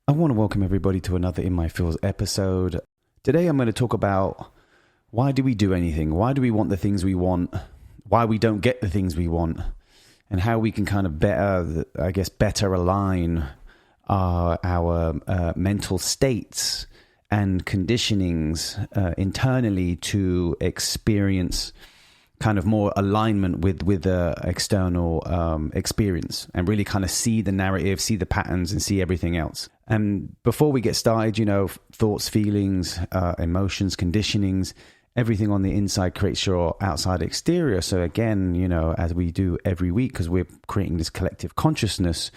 I want to welcome everybody to another In My Feels episode. Today I'm going to talk about why do we do anything? Why do we want the things we want? Why we don't get the things we want? And how we can kind of better align our mental states and conditionings internally to experience kind of more alignment with the external experience, and really kind of see the narrative, see the patterns, and see everything else. And before we get started, thoughts, feelings, emotions, conditionings, everything on the inside creates your outside exterior. So again, as we do every week, because we're creating this collective consciousness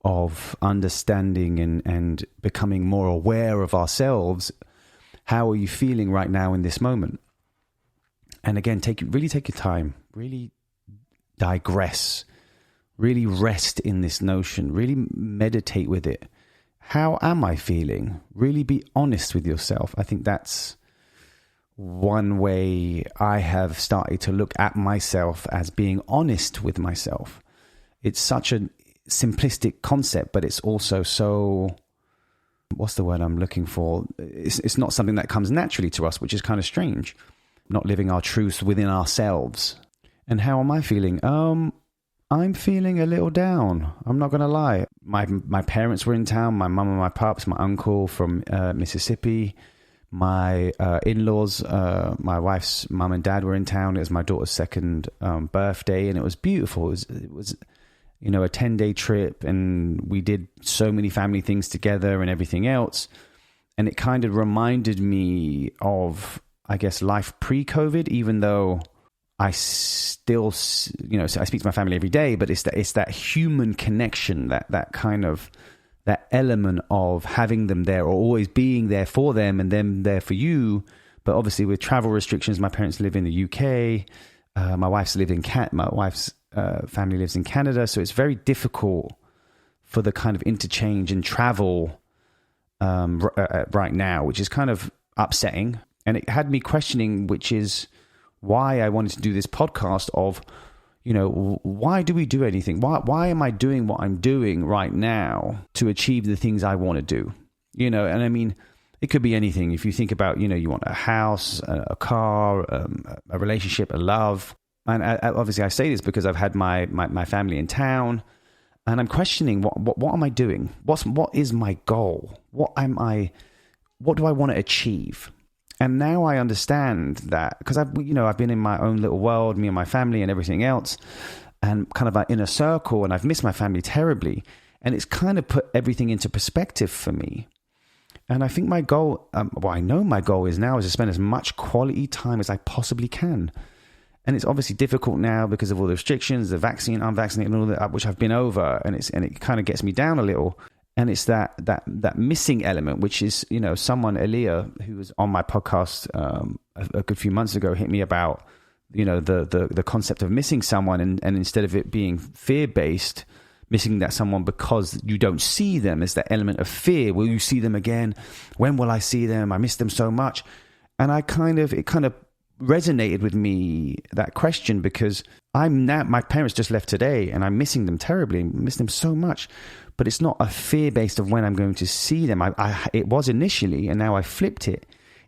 of understanding and becoming more aware of ourselves, how are you feeling right now in this moment? And again, really take your time, really digress, really rest in this notion, really meditate with it. How am I feeling? Really be honest with yourself. I think that's one way I have started to look at myself, as being honest with myself. It's such a simplistic concept, but it's also so, what's the word I'm looking for? It's not something that comes naturally to us, which is kind of strange. Not living our truths within ourselves. And how am I feeling? I'm feeling a little down. I'm not going to lie. My parents were in town, my mum and my pops, my uncle from Mississippi, my in-laws, my wife's mum and dad were in town. It was my daughter's second birthday, and it was beautiful. It was a 10-day trip, and we did so many family things together and everything else. And it kind of reminded me of, I guess, life pre-COVID, even though I still, I speak to my family every day, but it's that human connection, that kind of, that element of having them there, or always being there for them and them there for you. But obviously with travel restrictions, my parents live in the UK. My wife's family lives in Canada. So it's very difficult for the kind of interchange and travel right now, which is kind of upsetting. And it had me questioning, which is why I wanted to do this podcast of, why do we do anything? Why am I doing what I'm doing right now to achieve the things I want to do? And I mean, it could be anything. If you think about, you want a house, a car, a relationship, a love. And obviously I say this because I've had my family in town, and I'm questioning what am I doing? What is my goal? What do I want to achieve? And now I understand that, because I've been in my own little world, me and my family and everything else, and kind of like in a circle, and I've missed my family terribly. And it's kind of put everything into perspective for me. And I think my goal, I know my goal is to spend as much quality time as I possibly can. And it's obviously difficult now because of all the restrictions, the vaccine, unvaccinated, and all that, which I've been over, and it kind of gets me down a little. And it's that missing element, which is, someone, Aaliyah, who was on my podcast a good few months ago, hit me about, the concept of missing someone, and instead of it being fear-based, missing that someone because you don't see them, is that element of fear. Will you see them again? When will I see them? I miss them so much. And it kind of resonated with me, that question, because my parents just left today, and I'm missing them terribly, miss them so much. But it's not a fear based of when I'm going to see them. It was initially, and now I flipped it.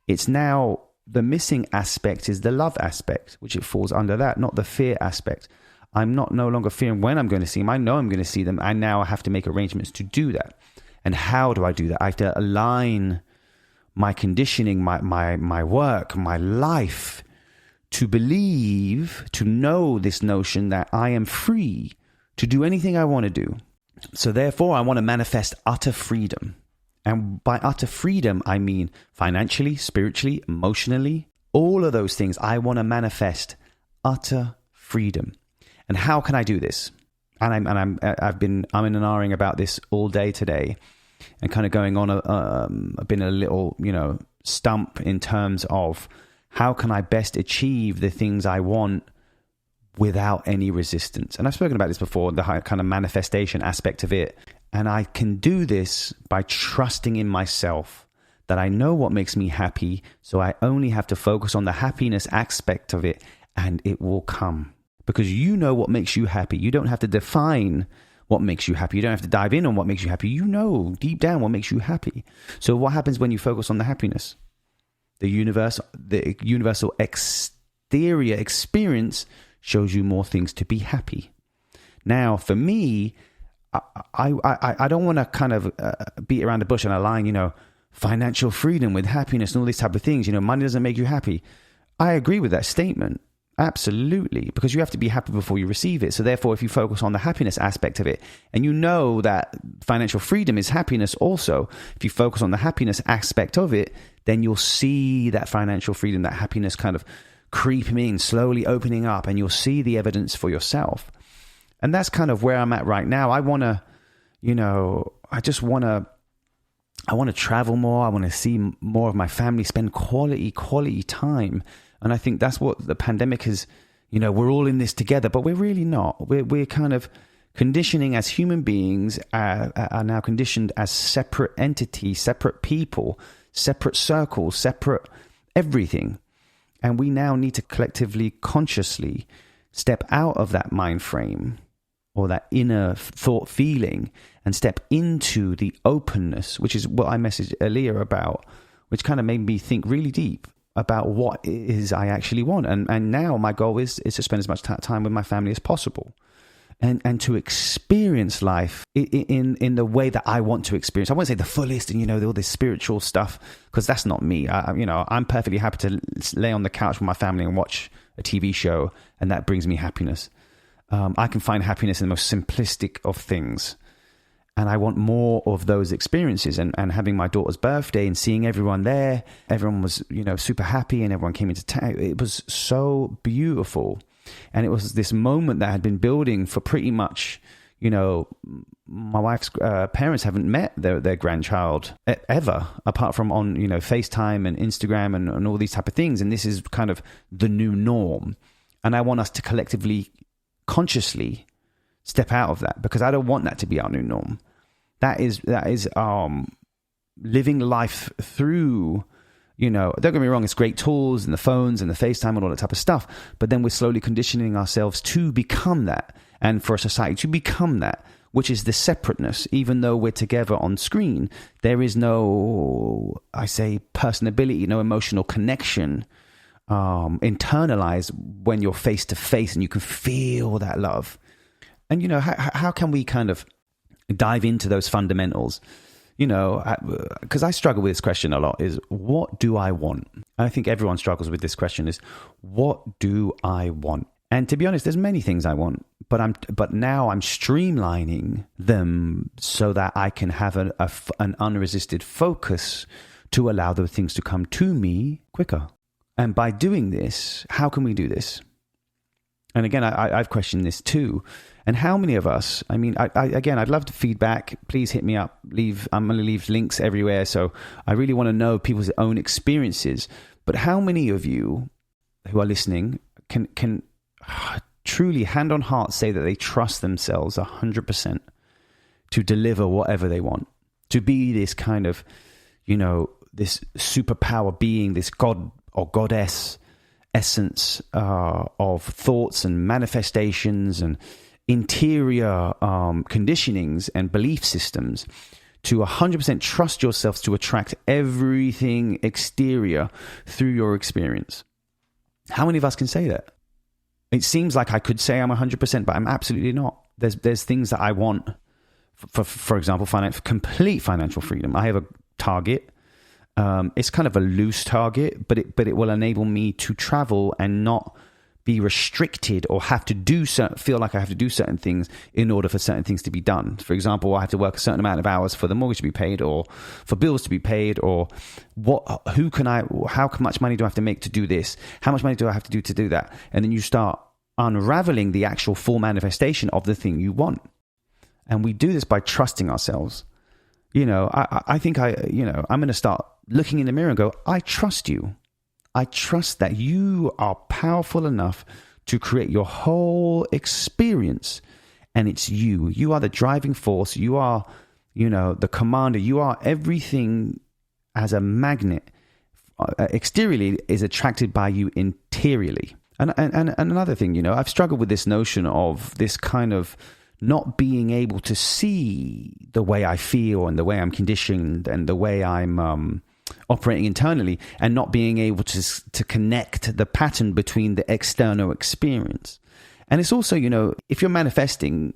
It's now the missing aspect is the love aspect, which it falls under that, not the fear aspect. I'm no longer fearing when I'm going to see them. I know I'm going to see them, and now I have to make arrangements to do that. And how do I do that? I have to align my conditioning, my work, my life, to believe, to know this notion that I am free to do anything I want to do. So therefore, I want to manifest utter freedom. And by utter freedom, I mean financially, spiritually, emotionally, all of those things. I want to manifest utter freedom. And how can I do this? I've been umming and ahhing about this all day today, and kind of going on. I've been a little, stump in terms of how can I best achieve the things I want without any resistance. And I've spoken about this before, the kind of manifestation aspect of it. And I can do this by trusting in myself, that I know what makes me happy. So I only have to focus on the happiness aspect of it, and it will come. Because you know what makes you happy. You don't have to define what makes you happy. You don't have to dive in on what makes you happy. You know deep down what makes you happy. So what happens when you focus on the happiness? The universal exterior experience shows you more things to be happy. Now, for me, I don't want to kind of beat around the bush and align, financial freedom with happiness and all these type of things. Money doesn't make you happy. I agree with that statement. Absolutely. Because you have to be happy before you receive it. So therefore, if you focus on the happiness aspect of it, and you know that financial freedom is happiness also, if you focus on the happiness aspect of it, then you'll see that financial freedom, that happiness kind of creeping in, slowly opening up, and you'll see the evidence for yourself. And that's kind of where I'm at right now. I want to, I want to travel more. I want to see more of my family, spend quality time. And I think that's what the pandemic is, we're all in this together, but we're really not. We're kind of conditioning as human beings, are now conditioned as separate entities, separate people, separate circles, separate everything. And we now need to collectively, consciously step out of that mind frame or that inner thought feeling and step into the openness, which is what I messaged earlier about, which kind of made me think really deep about what it is I actually want. And now my goal is to spend as much time with my family as possible. And to experience life in the way that I want to experience. I won't say the fullest and, all this spiritual stuff, because that's not me. I'm perfectly happy to lay on the couch with my family and watch a TV show, and that brings me happiness. I can find happiness in the most simplistic of things. And I want more of those experiences. And having my daughter's birthday and seeing everyone there, everyone was, super happy, and everyone came into town. It was so beautiful. And it was this moment that had been building for pretty much, my wife's parents haven't met their grandchild ever, apart from on, FaceTime and Instagram and all these type of things. And this is kind of the new norm. And I want us to collectively, consciously step out of that, because I don't want that to be our new norm. That is living life through, don't get me wrong, it's great tools and the phones and the FaceTime and all that type of stuff, but then we're slowly conditioning ourselves to become that, and for a society to become that, which is the separateness. Even though we're together on screen, there is no, I say, personability, no emotional connection, internalized when you're face to face and you can feel that love. And, how can we kind of dive into those fundamentals? Because I struggle with this question a lot, is what do I want? And I think everyone struggles with this question, is what do I want? And to be honest, there's many things I want, but now I'm streamlining them so that I can have an unresisted focus to allow those things to come to me quicker. And by doing this, how can we do this? And again, I've questioned this too. And how many of us, I'd love to feedback. Please hit me up. I'm going to leave links everywhere. So I really want to know people's own experiences. But how many of you who are listening can truly, hand on heart, say that they trust themselves 100% to deliver whatever they want, to be this kind of, this superpower being, this God or goddess essence of thoughts and manifestations and interior conditionings and belief systems, to 100% trust yourselves to attract everything exterior through your experience. How many of us can say that? It seems like I could say I'm 100%, but I'm absolutely not. There's things that I want, for example, complete financial freedom. I have a target. It's kind of a loose target, but it will enable me to travel and not be restricted or feel like I have to do certain things in order for certain things to be done. For example, I have to work a certain amount of hours for the mortgage to be paid, or for bills to be paid, or how much money do I have to make to do this? How much money do I have to do that? And then you start unraveling the actual full manifestation of the thing you want. And we do this by trusting ourselves. I think I'm going to start looking in the mirror and go, I trust you. I trust that you are powerful enough to create your whole experience. And it's you. You are the driving force. You are, the commander. You are everything as a magnet. Exteriorly is attracted by you interiorly. And another thing, I've struggled with this notion of this kind of not being able to see the way I feel and the way I'm conditioned and the way I'm operating internally, and not being able to connect the pattern between the external experience. And it's also, if you're manifesting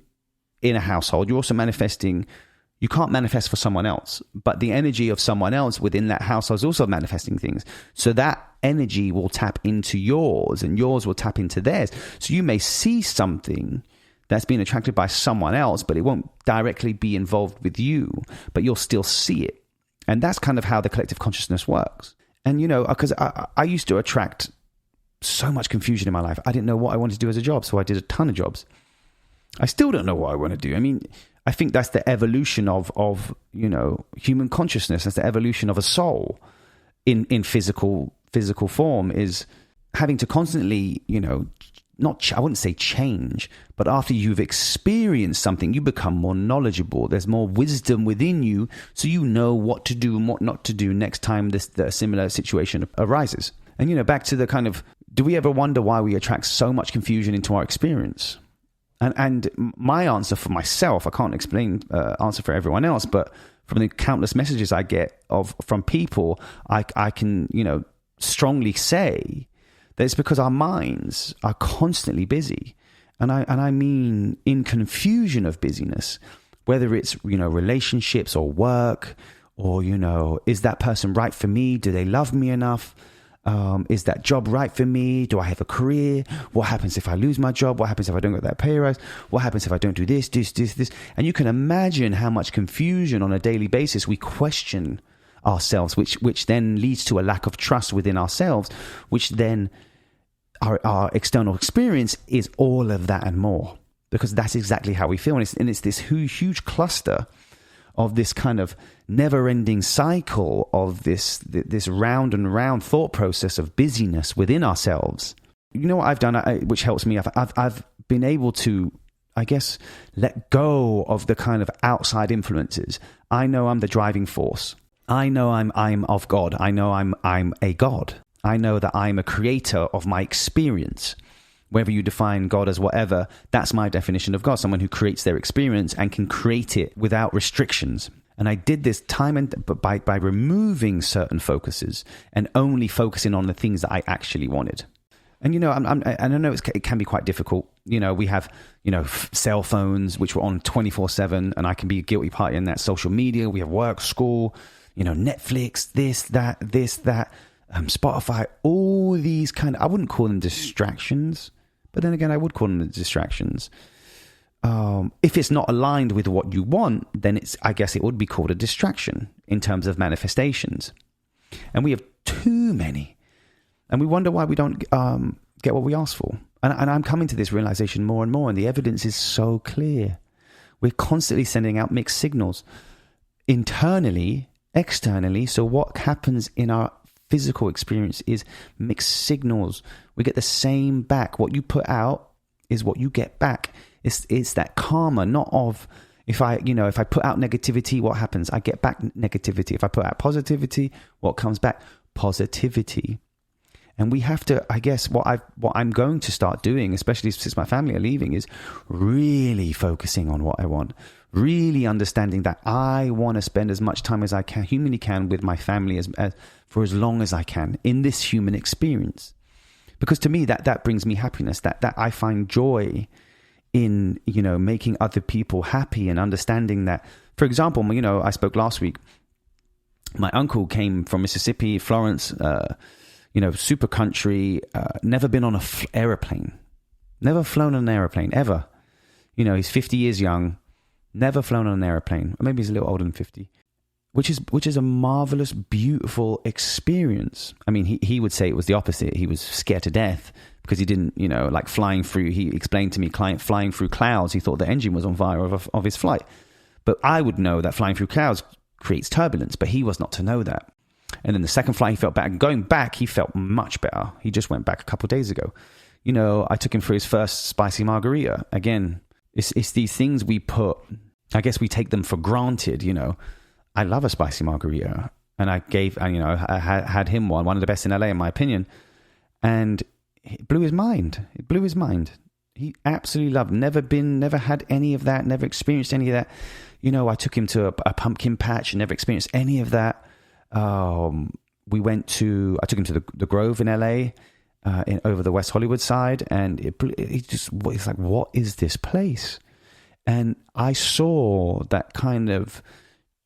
in a household, you're also manifesting. You can't manifest for someone else, but the energy of someone else within that household is also manifesting things. So that energy will tap into yours and yours will tap into theirs. So you may see something that's being attracted by someone else, but it won't directly be involved with you, but you'll still see it. And that's kind of how the collective consciousness works. And, because I used to attract so much confusion in my life. I didn't know what I wanted to do as a job, so I did a ton of jobs. I still don't know what I want to do. I mean, I think that's the evolution of human consciousness. That's the evolution of a soul in physical form, is having to constantly, I wouldn't say change, but after you've experienced something, you become more knowledgeable. There's more wisdom within you, so you know what to do and what not to do next time the similar situation arises. And, back to the kind of, do we ever wonder why we attract so much confusion into our experience? And my answer for myself, I can't explain answer for everyone else, but from the countless messages I get from people, I can, strongly say that it's because our minds are constantly busy. And I mean in confusion of busyness, whether it's, relationships or work, or, is that person right for me? Do they love me enough? Is that job right for me? Do I have a career? What happens if I lose my job? What happens if I don't get that pay rise? What happens if I don't do this? And you can imagine how much confusion on a daily basis we question ourselves, which then leads to a lack of trust within ourselves, which then our external experience is all of that and more, because that's exactly how we feel. And it's this huge cluster of this kind of never-ending cycle of this round and round thought process of busyness within ourselves. You know what I've done, which helps me? I've been able to, I guess, let go of the kind of outside influences. I know I'm the driving force. I know I'm of God. I know I'm a God. I know that I'm a creator of my experience. Whether you define God as whatever, that's my definition of God, someone who creates their experience and can create it without restrictions. And I did this by removing certain focuses and only focusing on the things that I actually wanted. And, I know it can be quite difficult. We have, cell phones, which were on 24/7, and I can be a guilty party in that. Social media, we have work, school, Netflix, this, that, Spotify, all these I wouldn't call them distractions, but then again, I would call them distractions. If it's not aligned with what you want, then I guess it would be called a distraction in terms of manifestations. And we have too many. And we wonder why we don't get what we ask for. And I'm coming to this realization more and more, and the evidence is so clear. We're constantly sending out mixed signals internally, externally. So what happens in our physical experience is mixed signals. We get the same back. What you put out is what you get back. It's that karma, not of if I put out negativity, what happens? I get back negativity. If I put out positivity, what comes back? Positivity. And we have to, I guess, what I'm going to start doing, especially since my family are leaving, is really focusing on what I want. Really understanding that I want to spend as much time as I can, humanly can, with my family for as long as I can in this human experience. Because to me, that brings me happiness. That I find joy in, making other people happy and understanding that. For example, I spoke last week. My uncle came from Mississippi, Florence, super country, never been on an aeroplane, never flown on an aeroplane ever. He's 50 years young, never flown on an aeroplane. Or maybe he's a little older than 50, which is a marvelous, beautiful experience. I mean, he would say it was the opposite. He was scared to death because he didn't, like flying through. He explained to me, flying through clouds. He thought the engine was on fire of his flight. But I would know that flying through clouds creates turbulence, but he was not to know that. And then the second flight, he felt better. And going back, he felt much better. He just went back a couple of days ago. I took him for his first spicy margarita. Again, it's these things we take them for granted. I love a spicy margarita. And I had him one of the best in LA, in my opinion. And it blew his mind. He absolutely loved. Never had any of that. Never experienced any of that. I took him to a pumpkin patch. Never experienced any of that. I took him to the Grove in LA, over the West Hollywood side, and he's like, what is this place? And I saw that kind of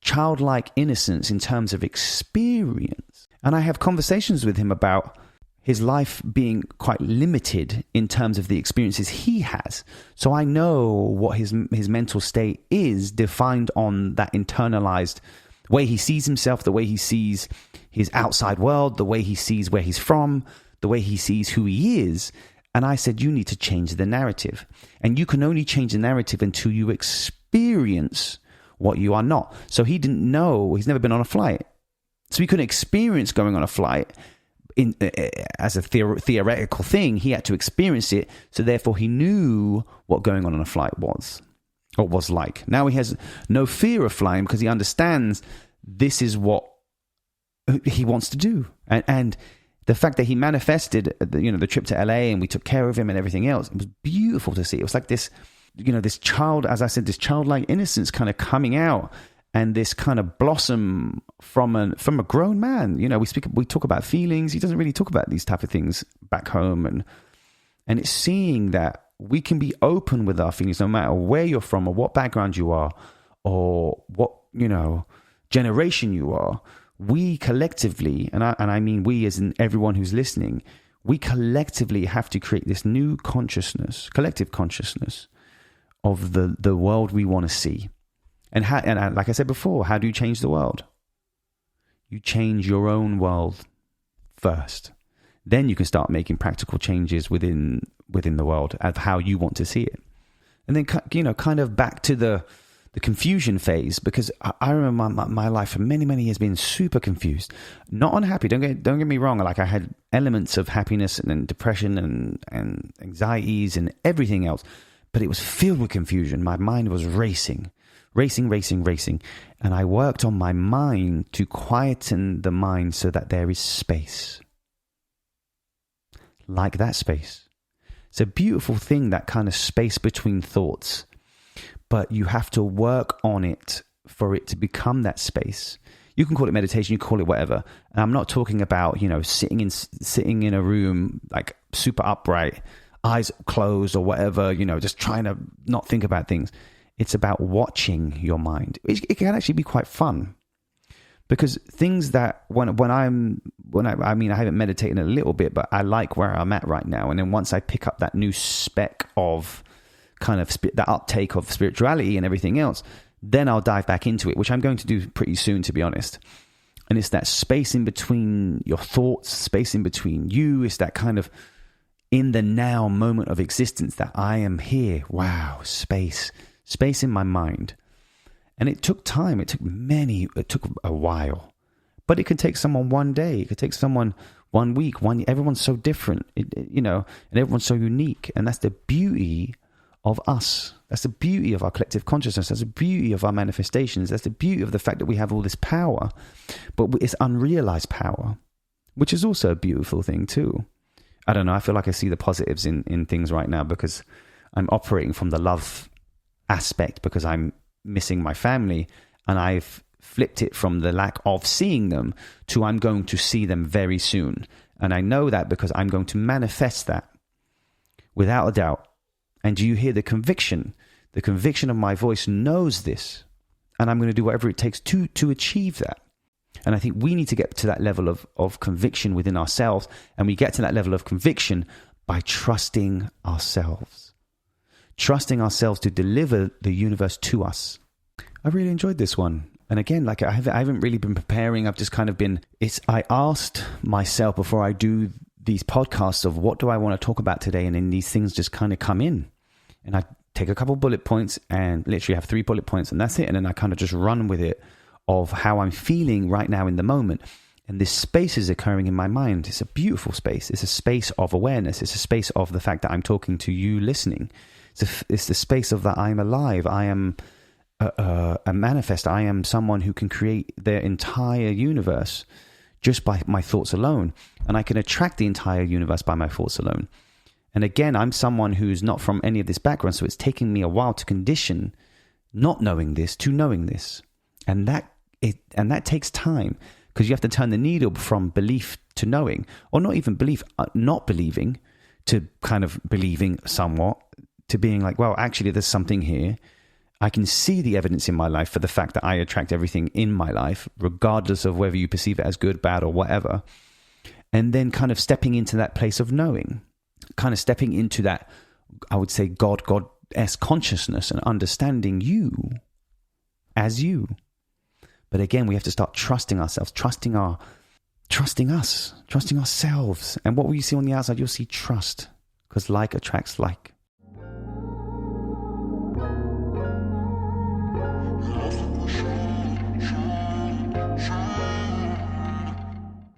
childlike innocence in terms of experience. And I have conversations with him about his life being quite limited in terms of the experiences he has. So I know what his mental state is, defined on that internalized way he sees himself, the way he sees his outside world, the way he sees where he's from, the way he sees who he is. And I said, you need to change the narrative. And you can only change the narrative until you experience what you are not. So he didn't know, he's never been on a flight. So he couldn't experience going on a flight as a theoretical thing. He had to experience it. So therefore he knew what going on a flight was, or was like. Now he has no fear of flying because he understands this is what he wants to do. And the fact that he manifested, the trip to LA, and we took care of him and everything else, it was beautiful to see. It was like this, this child, as I said, this childlike innocence kind of coming out, and this kind of blossom from a grown man. We talk about feelings. He doesn't really talk about these type of things back home, and it's seeing that we can be open with our feelings, no matter where you're from, or what background you are, or what generation you are. We collectively, and I mean we as in everyone who's listening, we collectively have to create this new consciousness, collective consciousness of the world we want to see. And like I said before, how do you change the world? You change your own world first. Then you can start making practical changes within the world of how you want to see it. And then, kind of back to the confusion phase, because I remember my life for many, many years being super confused, not unhappy. Don't get me wrong. Like, I had elements of happiness and then depression and anxieties and everything else, but it was filled with confusion. My mind was racing. And I worked on my mind to quieten the mind so that there is space. Like that space. It's a beautiful thing, that kind of space between thoughts. But you have to work on it for it to become that space. You can call it meditation, you call it whatever. And I'm not talking about, sitting in a room like super upright, eyes closed or whatever, just trying to not think about things. It's about watching your mind. It can actually be quite fun, because things that I haven't meditated in a little bit, but I like where I'm at right now. And then once I pick up that new speck of kind of that uptake of spirituality and everything else, then I'll dive back into it, which I'm going to do pretty soon, to be honest. And it's that space in between your thoughts, space in between you. It's that kind of in the now moment of existence that I am here. Wow, space in my mind. And it took time. It took a while. But it could take someone one day. It could take someone 1 week, everyone's so different, and everyone's so unique. And that's the beauty of us. That's the beauty of our collective consciousness. That's the beauty of our manifestations. That's the beauty of the fact that we have all this power, but it's unrealized power, which is also a beautiful thing too. I don't know. I feel like I see the positives in things right now, because I'm operating from the love aspect, because I'm missing my family, and I've flipped it from the lack of seeing them to I'm going to see them very soon. And I know that because I'm going to manifest that without a doubt. And do you hear the conviction? The conviction of my voice knows this. And I'm going to do whatever it takes to achieve that. And I think we need to get to that level of conviction within ourselves. And we get to that level of conviction by trusting ourselves. Trusting ourselves to deliver the universe to us. I really enjoyed this one. And again, like I haven't really been preparing. I've just kind of been, I asked myself before I do these podcasts of what do I want to talk about today? And then these things just kind of come in, and I take a couple bullet points and literally have 3 bullet points, and that's it. And then I kind of just run with it of how I'm feeling right now in the moment. And this space is occurring in my mind. It's a beautiful space. It's a space of awareness. It's a space of the fact that I'm talking to you listening. It's the space of that I'm alive. I am a manifest. I am someone who can create their entire universe just by my thoughts alone. And I can attract the entire universe by my thoughts alone. And again, I'm someone who's not from any of this background, so it's taking me a while to condition not knowing this to knowing this. And that takes time, because you have to turn the needle from belief to knowing, or not even belief, not believing, to kind of believing somewhat, to being like, well, actually, there's something here. I can see the evidence in my life for the fact that I attract everything in my life, regardless of whether you perceive it as good, bad, or whatever. And then kind of stepping into that place of knowing, kind of stepping into that, I would say, God-esque consciousness and understanding you as you. But again, we have to start trusting ourselves, trusting ourselves. And what will you see on the outside? You'll see trust, because like attracts like.